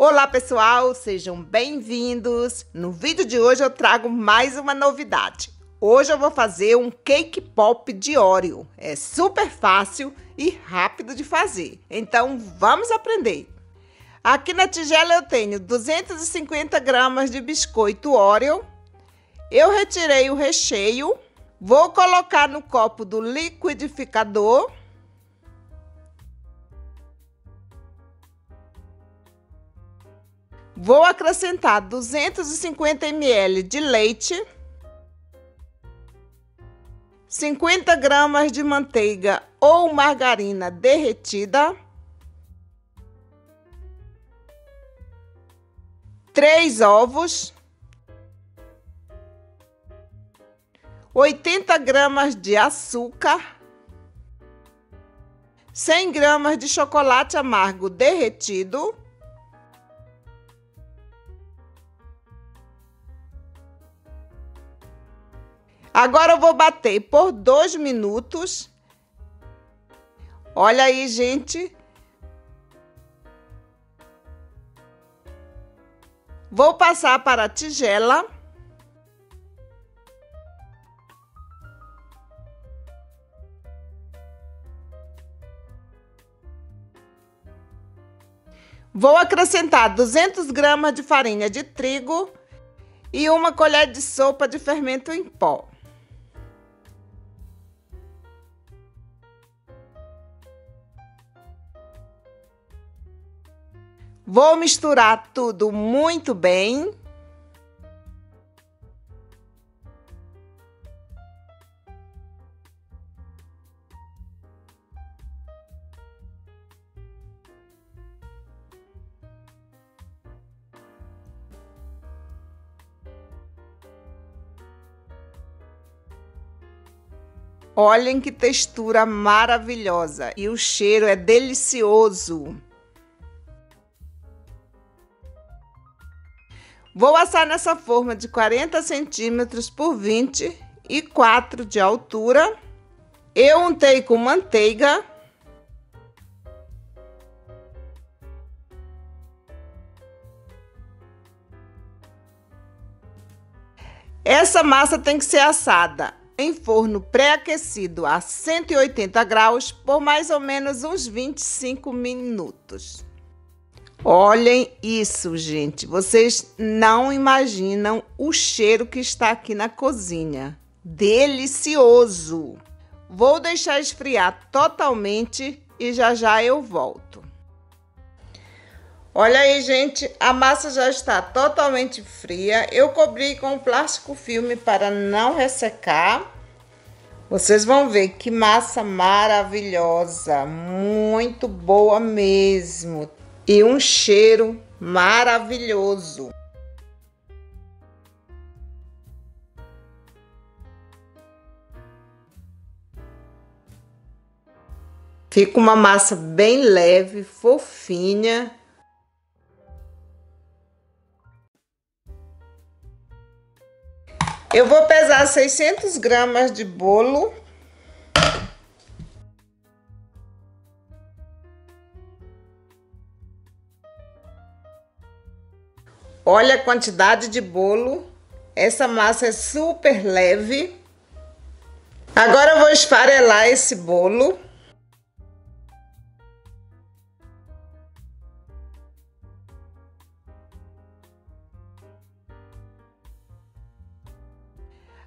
Olá pessoal, sejam bem-vindos! No vídeo de hoje eu trago mais uma novidade. Hoje eu vou fazer um cake pop de Oreo. É super fácil e rápido de fazer, então vamos aprender! Aqui na tigela eu tenho 250 gramas de biscoito Oreo. Eu retirei o recheio, vou colocar no copo do liquidificador. Vou acrescentar 250 ml de leite, 50 gramas de manteiga ou margarina derretida, 3 ovos, 80 gramas de açúcar, 100 gramas de chocolate amargo derretido, agora eu vou bater por 2 minutos. Olha aí, gente. Vou passar para a tigela. Vou acrescentar 200 gramas de farinha de trigo e 1 colher de sopa de fermento em pó. Vou misturar tudo muito bem. Olhem que textura maravilhosa e o cheiro é delicioso. Vou assar nessa forma de 40 centímetros por 24 de altura. Eu untei com manteiga. Essa massa tem que ser assada em forno pré-aquecido a 180 graus por mais ou menos uns 25 minutos. Olhem isso, gente. Vocês não imaginam o cheiro que está aqui na cozinha. Delicioso! Vou deixar esfriar totalmente e já eu volto. Olha aí, gente. A massa já está totalmente fria. Eu cobri com plástico filme para não ressecar. Vocês vão ver que massa maravilhosa. Muito boa mesmo. E um cheiro maravilhoso. Fica uma massa bem leve, fofinha. Eu vou pesar 600 gramas de bolo. Olha a quantidade de bolo. Essa massa é super leve. Agora eu vou esfarelar esse bolo.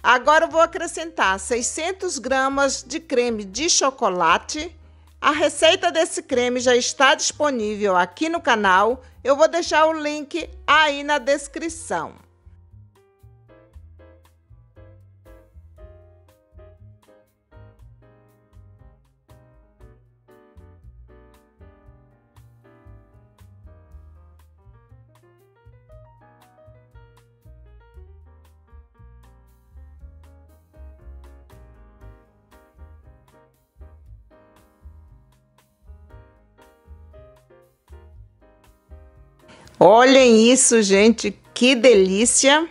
Agora eu vou acrescentar 600 gramas de creme de chocolate. A receita desse creme já está disponível aqui no canal. Eu vou deixar o link aí na descrição. Olhem isso, gente, que delícia!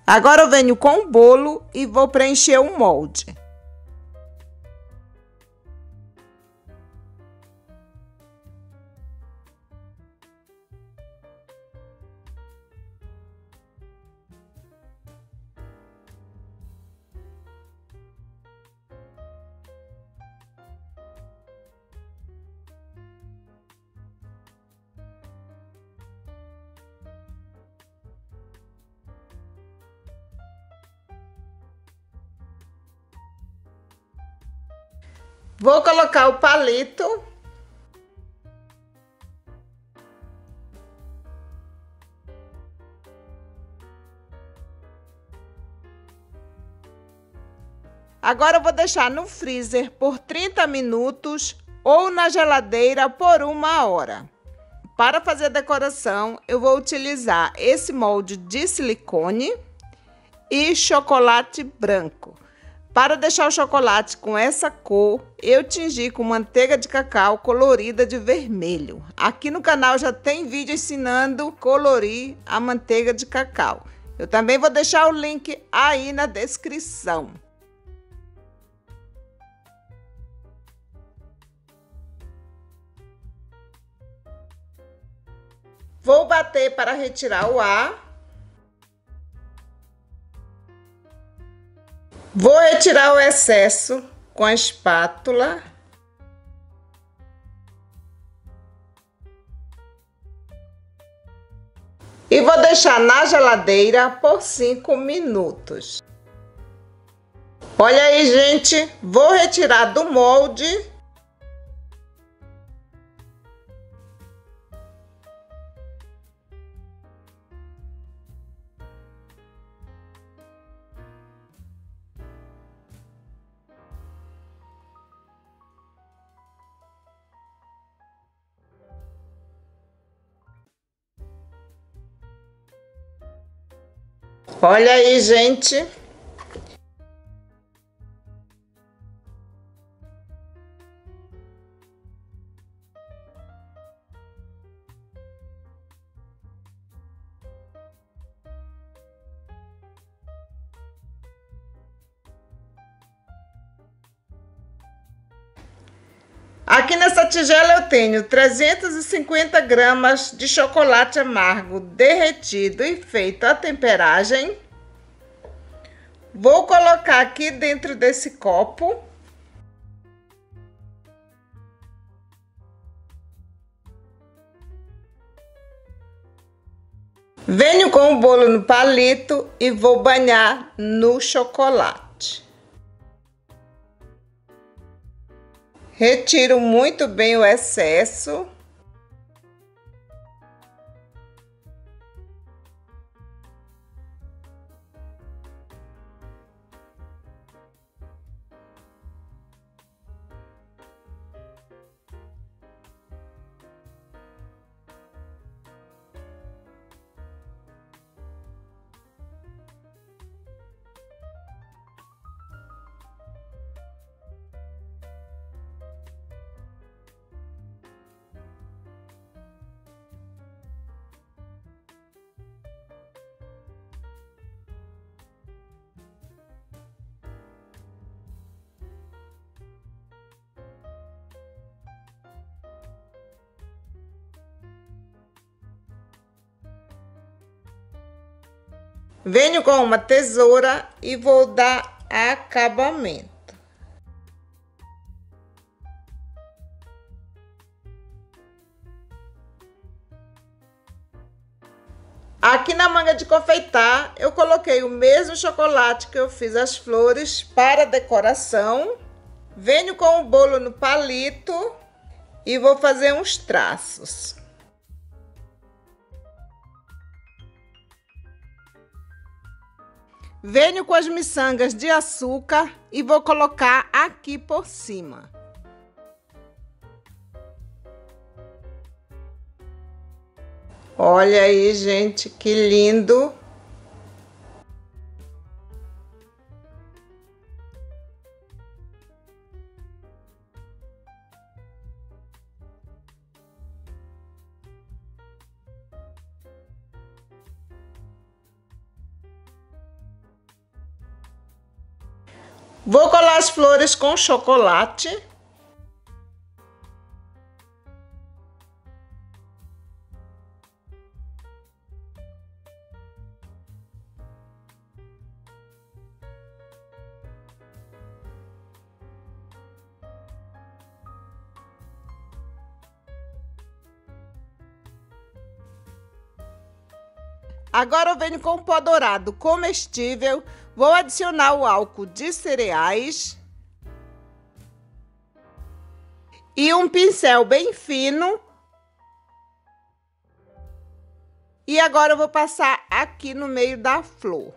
Agora eu venho com o bolo e vou preencher o molde. Vou colocar o palito. Agora eu vou deixar no freezer por 30 minutos ou na geladeira por 1 hora. Para fazer a decoração, eu vou utilizar esse molde de silicone e chocolate branco. Para deixar o chocolate com essa cor, eu tingi com manteiga de cacau colorida de vermelho. Aqui no canal já tem vídeo ensinando a colorir a manteiga de cacau. Eu também vou deixar o link aí na descrição. Vou bater para retirar o ar. Vou retirar o excesso com a espátula. E vou deixar na geladeira por 5 minutos. Olha aí, gente, vou retirar do molde. Olha aí, gente. Aqui nessa tigela eu tenho 350 gramas de chocolate amargo derretido e feito a temperagem. Vou colocar aqui dentro desse copo. Venho com o bolo no palito e vou banhar no chocolate. Retiro muito bem o excesso. Venho com uma tesoura e vou dar acabamento. Aqui na manga de confeitar, eu coloquei o mesmo chocolate que eu fiz as flores para decoração. Venho com o bolo no palito e vou fazer uns traços. Venho com as miçangas de açúcar e vou colocar aqui por cima. Olha aí, gente, que lindo! Vou colar as flores com chocolate. Agora eu venho com o pó dourado comestível. Vou adicionar o álcool de cereais. e um pincel bem fino. E agora eu vou passar aqui no meio da flor.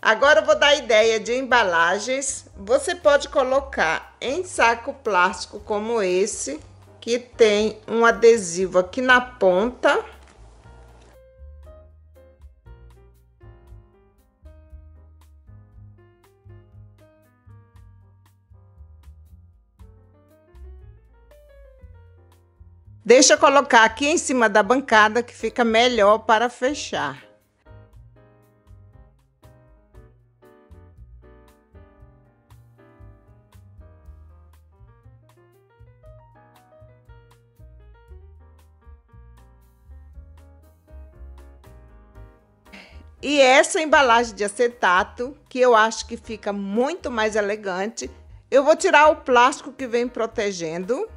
Agora eu vou dar ideia de embalagens. Você pode colocar em saco plástico como esse, que tem um adesivo aqui na ponta. Deixa eu colocar aqui em cima da bancada que fica melhor para fechar. E essa embalagem de acetato, que eu acho que fica muito mais elegante, eu vou tirar o plástico que vem protegendo.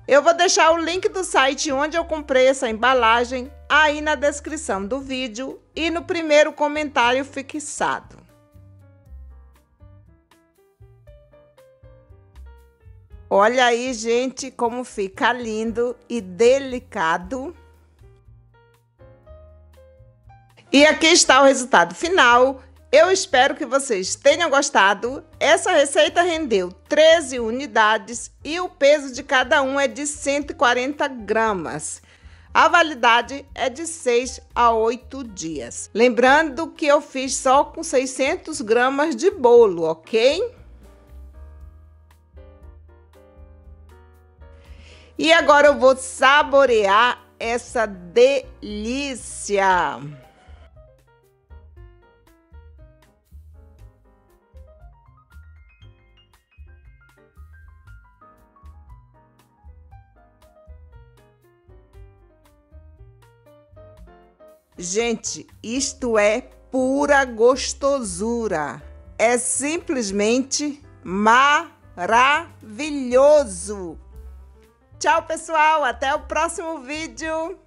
Eu vou deixar o link do site onde eu comprei essa embalagem aí na descrição do vídeo e no primeiro comentário fixado. Olha aí, gente, como fica lindo e delicado. E aqui está o resultado final. Eu espero que vocês tenham gostado. Essa receita rendeu 13 unidades e o peso de cada um é de 140 gramas. A validade é de 6 a 8 dias. Lembrando que eu fiz só com 600 gramas de bolo, ok? E agora eu vou saborear essa delícia. Gente, isto é pura gostosura. É simplesmente maravilhoso. Tchau, pessoal. Até o próximo vídeo.